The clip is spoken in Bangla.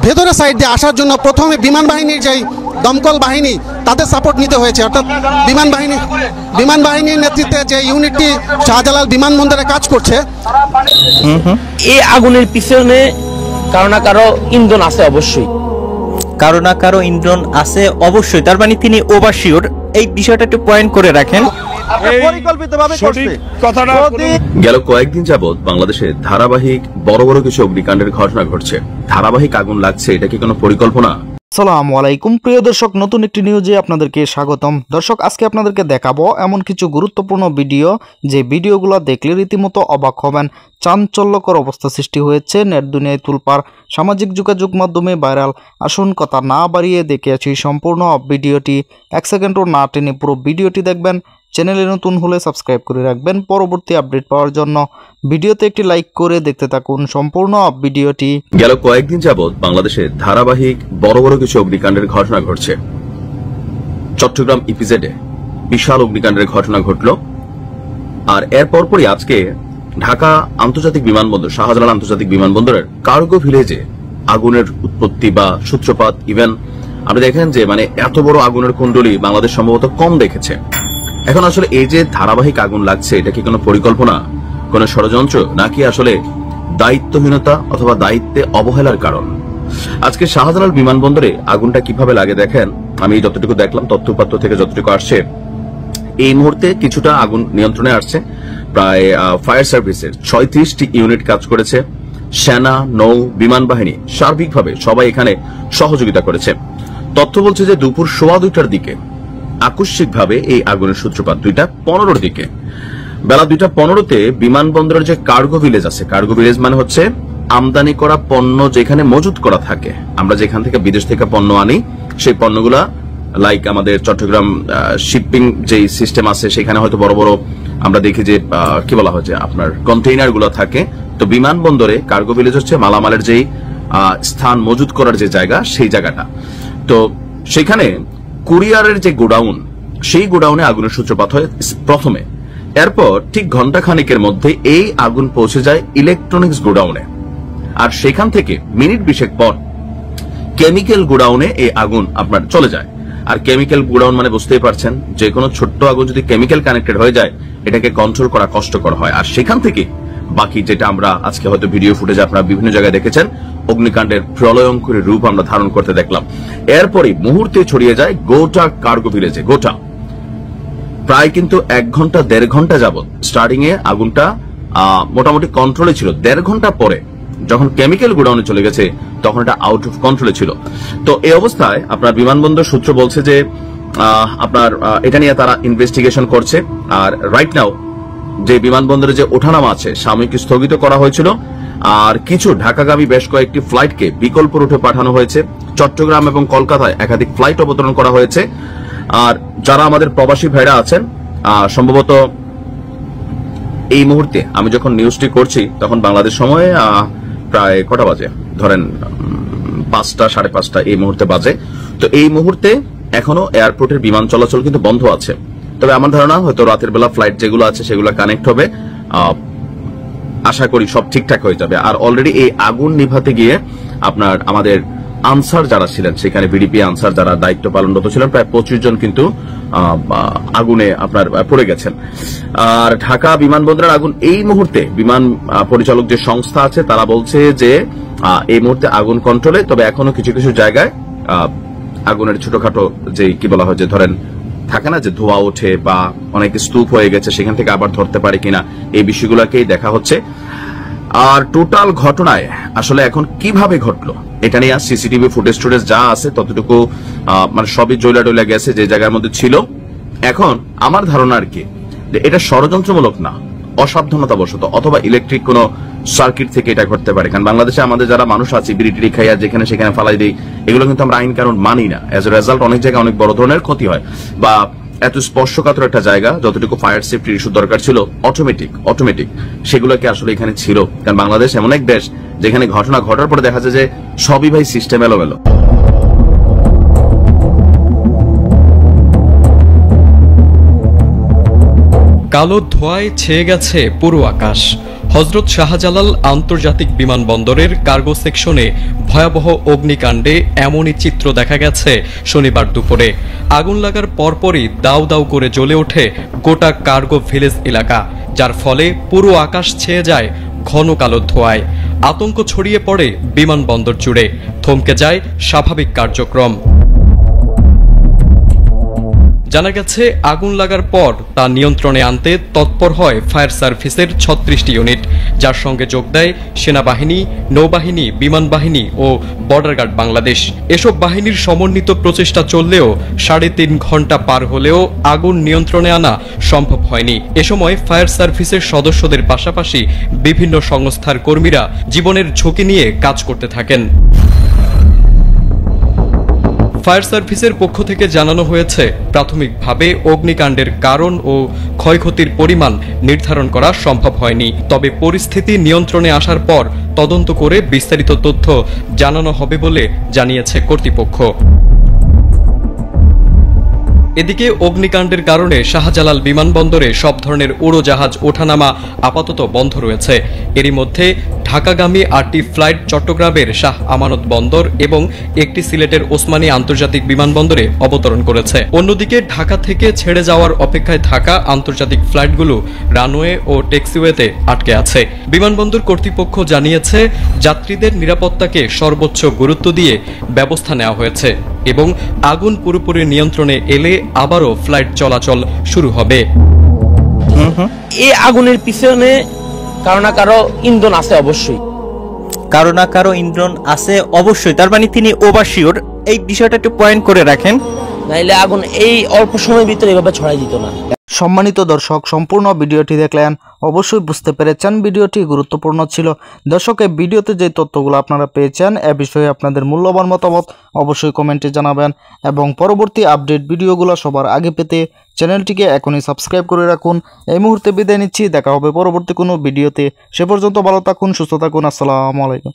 ভেতরে সাইড দিয়ে আসার জন্য প্রথমে বিমান বাহিনীর যেই দমকল বাহিনী তাদের সাপোর্ট নিতে হয়েছে, অর্থাৎ বিমান বাহিনীর নেতৃত্বে যে ইউনিটটি শাহজালাল বিমানবন্দরে কাজ করছে। এই আগুনের পিছনে কারো না কারো ইন্ধন আছে, অবশ্যই কারো না কারো ইন্ধন আছে অবশ্যই, তার মানে তিনি ওভারশিওর। এই বিষয়টা একটু পয়েন্ট করে রাখেন। গেল কয়েকদিন যাবৎ বাংলাদেশে ধারাবাহিক বড় বড় কিছু অগ্নিকাণ্ডের ঘটনা ঘটছে। ধারাবাহিক আগুন লাগছে, এটা কি কোনো পরিকল্পনা? আসসালামু আলাইকুম প্রিয় দর্শক, নতুন একটি নিউজে আপনাদেরকে স্বাগতম। দর্শক, আজকে আপনাদেরকে দেখাবো এমন কিছু গুরুত্বপূর্ণ ভিডিও, যে ভিডিওগুলো দেখলে রীতিমতো অবাক হবেন। চাঞ্চল্যকর অবস্থা সৃষ্টি হয়েছে, নেট দুনিয়ায় তুলপাড়, সামাজিক যোগাযোগ মাধ্যমে ভাইরাল। আসুন কথা না বাড়িয়ে দেখে আছি সম্পূর্ণ ভিডিওটি। 1 সেকেন্ডও না টেনে পুরো ভিডিওটি দেখবেন। চ্যানেলে নতুন হলে সাবস্ক্রাইব করে রাখবেন পরবর্তী আপডেট পাওয়ার জন্য। ভিডিওতে একটি লাইক করে দেখতে থাকুন সম্পূর্ণ ভিডিওটি। গেল কয়েকদিন যাবৎ বাংলাদেশে ধারাবাহিক বড় বড় কিছু অগ্নিকাণ্ডের ঘটনা ঘটছে। চট্টগ্রাম ইপিজেডে বিশাল অগ্নিকাণ্ডের ঘটনা ঘটল, আর এর পরপরই আজকে ঢাকা আন্তর্জাতিক বিমানবন্দর, শাহজালাল আন্তর্জাতিক বিমানবন্দরের কার্গো ভিলেজে আগুনের উৎপত্তি বা সূত্রপাত। ইভেন আপনি দেখেন যে এত বড় আগুনের কুণ্ডলী বাংলাদেশ সম্ভবত কম দেখেছে। এখন আসলে এই যে ধারাবাহিক আগুন লাগছে, এটা কি কোনো পরিকল্পনা, কোনো ষড়যন্ত্র, নাকি আসলে দায়িত্বহীনতা অথবা দায়িত্বে অবহেলার কারণ? আজকে শাহজালাল বিমানবন্দরে আগুনটা কিভাবে লাগে দেখেন। আমি যতটুকু দেখলাম, তথ্যপাত্র থেকে যতটুকু আসছে, এই মুহূর্তে কিছুটা আগুন নিয়ন্ত্রণে আসছে। প্রায় ফায়ার সার্ভিসের 36টি ইউনিট কাজ করেছে। সেনা, নৌ, বিমান বাহিনী সার্বিকভাবে সবাই এখানে সহযোগিতা করেছে। তথ্য বলছে যে দুপুর 2:15টার দিকে আকস্মিকভাবে এই আগুনের সূত্রপাত। 2:15-র দিকে, বেলা 2:15-তে বিমানবন্দরের যে কার্গো ভিলেজ আছে, কার্গো ভিলেজ মানে হচ্ছে আমদানি করা পণ্য যেখানে মজুত করা থাকে। আমরা যেখান থেকে বিদেশ থেকে পণ্য আনি, সেই পণ্যগুলা লাইক আমাদের চট্টগ্রাম শিপিং যে সিস্টেম আছে, সেখানে হয়তো বড় বড় আমরা দেখি যে কি বলা হয় যে আপনার কন্টেইনার গুলো থাকে। তো বিমানবন্দরে কার্গো ভিলেজ হচ্ছে মালামালের যেই স্থান মজুত করার যে জায়গা, সেই জায়গাটা। তো সেখানে কুরিয়ারের যে গোডাউন, সেই গোডাউনে আগুনের সূত্রপাত হয় প্রথমে। এরপর ঠিক ঘন্টা খানিকের মধ্যে এই আগুন পৌঁছে যায় ইলেকট্রনিক্স গোডাউনে, আর সেখান থেকে মিনিট 20 পর কেমিক্যাল গোডাউনে এই আগুন আপনার চলে যায়। আর কেমিক্যাল গোডাউন মানে বুঝতেই পারছেন, যে কোনো ছোট্ট আগুন যদি কেমিক্যাল কানেক্টেড হয়ে যায়, এটাকে কন্ট্রোল করা কষ্টকর হয়। আর সেখান থেকে বাকি যেটা আমরা আজকে হয়তো ভিডিও ফুটেজ আপনারা বিভিন্ন জায়গায় দেখেছেন, অগ্নিকাণ্ডের প্রলয়ঙ্করী রূপ আমরা ধারণ করতে দেখলাম। এরপরে মুহূর্তে ছড়িয়ে যায় গোটা কার্গো ভিলেজে। গোটা প্রায় কিন্তু 1 ঘন্টা 1.5 ঘন্টা যাবত স্টার্টিং এ আগুনটা মোটামুটি কন্ট্রোলে ছিল। 1.5 ঘন্টা পরে যখন কেমিক্যাল গোডাউনে চলে গেছে, তখন এটা আউট অফ কন্ট্রোলে ছিল। তো এই অবস্থায় আপনার বিমানবন্দর সূত্র বলছে যে আপনার এটা নিয়ে তারা ইনভেস্টিগেশন করছে। আর রাইট নাও যে বিমানবন্দরে যে ওঠানামা আছে, সাময়িক স্থগিত করা হয়েছিল, আর কিছু ঢাকাগামী বেশ কয়েকটি ফ্লাইটকে বিকল্প রুটে পাঠানো হয়েছে। চট্টগ্রাম এবং কলকাতায় একাধিক ফ্লাইট অবতরণ করা হয়েছে। আর যারা আমাদের প্রবাসী ভাইরা আছেন, সম্ভবত এই মুহূর্তে আমি যখন নিউজটি করছি, তখন বাংলাদেশ সময়ে প্রায় কটা বাজে, ধরেন 5টা 5:30 এই মুহূর্তে বাজে। তো এই মুহূর্তে এখনো এয়ারপোর্টের বিমান চলাচল কিন্তু বন্ধ আছে। তবে আমার ধারণা হয়তো রাতের বেলা ফ্লাইট যেগুলো আছে সেগুলো কানেক্ট হবে। আশা করি সব ঠিকঠাক হয়ে যাবে। আর অলরেডি এই আগুন নিভাতে গিয়ে আপনার আমাদের আনসার যারা ছিলেন, সেখানে বিডিপি আনসার যারা দায়িত্ব পালনরত ছিলেন, প্রায় 25 জন কিন্তু আগুনে আপনার পড়ে গেছেন। আর ঢাকা বিমানবন্দরের আগুন এই মুহূর্তে বিমান পরিচালক যে সংস্থা আছে, তারা বলছে যে এই মুহূর্তে আগুন কন্ট্রোলে। তবে এখনো কিছু কিছু জায়গায় আগুনের ছোটখাটো যে কি বলা হয় যে ধরেন থাকে না যে ধোঁয়া ওঠে বা অনেক স্তূপ হয়ে গেছে, সেখান থেকে আবার ধরতে পারে কিনা, এই বিষয়গুলোকেই দেখা হচ্ছে। আর টোটাল ঘটনায় আসলে এখন কিভাবে ঘটলো, এটা নিয়ে সিসিটিভি ফুটেজ টুটেজ যা আছে ততটুকু সবই জয়লা টয়লা গেছে যে জায়গার মধ্যে ছিল। এখন আমার ধারণা আর কি, এটা ষড়যন্ত্রমূলক না, অসাবধানতাবশত অথবা ইলেকট্রিক কোন সার্কিট থেকে এটা ঘটতে পারে। কারণ বাংলাদেশে আমাদের যারা মানুষ আছে, বিড়ি টিড়ি খাইয়া যেখানে সেখানে ফালাই দেই, এগুলো কিন্তু আমরা আইন কারণ মানি না। এজ এ রেজাল্ট অনেক জায়গায় অনেক বড় ধরনের ক্ষতি হয়। বা এত স্পর্শকাতর একটা জায়গা, যতটুকু ফায়ার সেফটি ইস্যু দরকার ছিল অটোমেটিক সেগুলোকে আসলে এখানে ছিল। কারণ বাংলাদেশ এমন এক দেশ যেখানে ঘটনা ঘটার পরে দেখা যায় যে সবই ভাই সিস্টেম এলোমেলো। কালো ধোঁয়ায় ছেয়ে গেছে পুরো আকাশ। হযরত শাহজালাল আন্তর্জাতিক বিমানবন্দরের কার্গো সেকশনে ভয়াবহ অগ্নিকাণ্ডে এমনই চিত্র দেখা গেছে শনিবার দুপুরে। আগুন লাগার পরপরই দাউ দাউ করে জ্বলে ওঠে গোটা কার্গো ভিলেজ এলাকা, যার ফলে পুরো আকাশ ছেয়ে যায় ঘন কালো ধোঁয়ায়। আতঙ্ক ছড়িয়ে পড়ে বিমানবন্দর জুড়ে, থমকে যায় স্বাভাবিক কার্যক্রম। জানা গেছে আগুন লাগার পর তা নিয়ন্ত্রণে আনতে তৎপর হয় ফায়ার সার্ভিসের ৩৬টি ইউনিট, যার সঙ্গে যোগ দেয় সেনাবাহিনী, নৌবাহিনী, বিমান বাহিনী ও বর্ডার গার্ড বাংলাদেশ। এসব বাহিনীর সমন্বিত প্রচেষ্টা চললেও ৩.৫ ঘন্টা পার হলেও আগুন নিয়ন্ত্রণে আনা সম্ভব হয়নি। এ সময় ফায়ার সার্ভিসের সদস্যদের পাশাপাশি বিভিন্ন সংস্থার কর্মীরা জীবনের ঝুঁকি নিয়ে কাজ করতে থাকেন। ফায়ার সার্ভিসের পক্ষ থেকে জানানো হয়েছে, প্রাথমিকভাবে অগ্নিকাণ্ডের কারণ ও ক্ষয়ক্ষতির পরিমাণ নির্ধারণ করা সম্ভব হয়নি, তবে পরিস্থিতি নিয়ন্ত্রণে আসার পর তদন্ত করে বিস্তারিত তথ্য জানানো হবে বলে জানিয়েছে কর্তৃপক্ষ। এদিকে অগ্নিকাণ্ডের কারণে শাহজালাল বিমানবন্দরে সব ধরনের উড়োজাহাজ ওঠানামা আপাতত বন্ধ রয়েছে। এরই মধ্যে ঢাকাগামী ৮টি ফ্লাইট চট্টগ্রামের শাহ আমানত বন্দর এবং একটি সিলেটের ওসমানী আন্তর্জাতিক বিমানবন্দরে অবতরণ করেছে। অন্যদিকে ঢাকা থেকে ছেড়ে যাওয়ার অপেক্ষায় থাকা আন্তর্জাতিক ফ্লাইটগুলো রানওয়ে ও ট্যাক্সিওয়েতে আটকে আছে। বিমানবন্দর কর্তৃপক্ষ জানিয়েছে, যাত্রীদের নিরাপত্তাকে সর্বোচ্চ গুরুত্ব দিয়ে ব্যবস্থা নেওয়া হয়েছে এবং আগুন পুরোপুরি নিয়ন্ত্রণে এলে আবারও ফ্লাইট চলাচল শুরু হবে। এই আগুনের পিছনে কারো না কারো ইন্ধন আছে অবশ্যই। কারো না কারো ইন্ধন আছে অবশ্যই, তার মানে তিনি ওভারশিওর। এই বিষয়টা একটু পয়েন্ট করে রাখেন, নাইলে আগুন এই অল্প সময়ের ভিতরে এভাবে ছড়াই দিত না। সম্মানিত দর্শক, সম্পূর্ণ ভিডিওটি দেখলেন, অবশ্যই বুঝতে পেরেছেন ভিডিওটি গুরুত্বপূর্ণ ছিল। দর্শক, এই ভিডিওতে যে তথ্যগুলো আপনারা পেয়েছেন এ বিষয়ে আপনাদের মূল্যবান মতামত অবশ্যই কমেন্টে জানাবেন এবং পরবর্তী আপডেট ভিডিওগুলো সবার আগে পেতে চ্যানেলটিকে এখনই সাবস্ক্রাইব করে রাখুন। এই মুহূর্তে বিদায় নিচ্ছি, দেখা হবে পরবর্তী কোনো ভিডিওতে। সে পর্যন্ত ভালো থাকুন, সুস্থ থাকুন। আসসালামু আলাইকুম।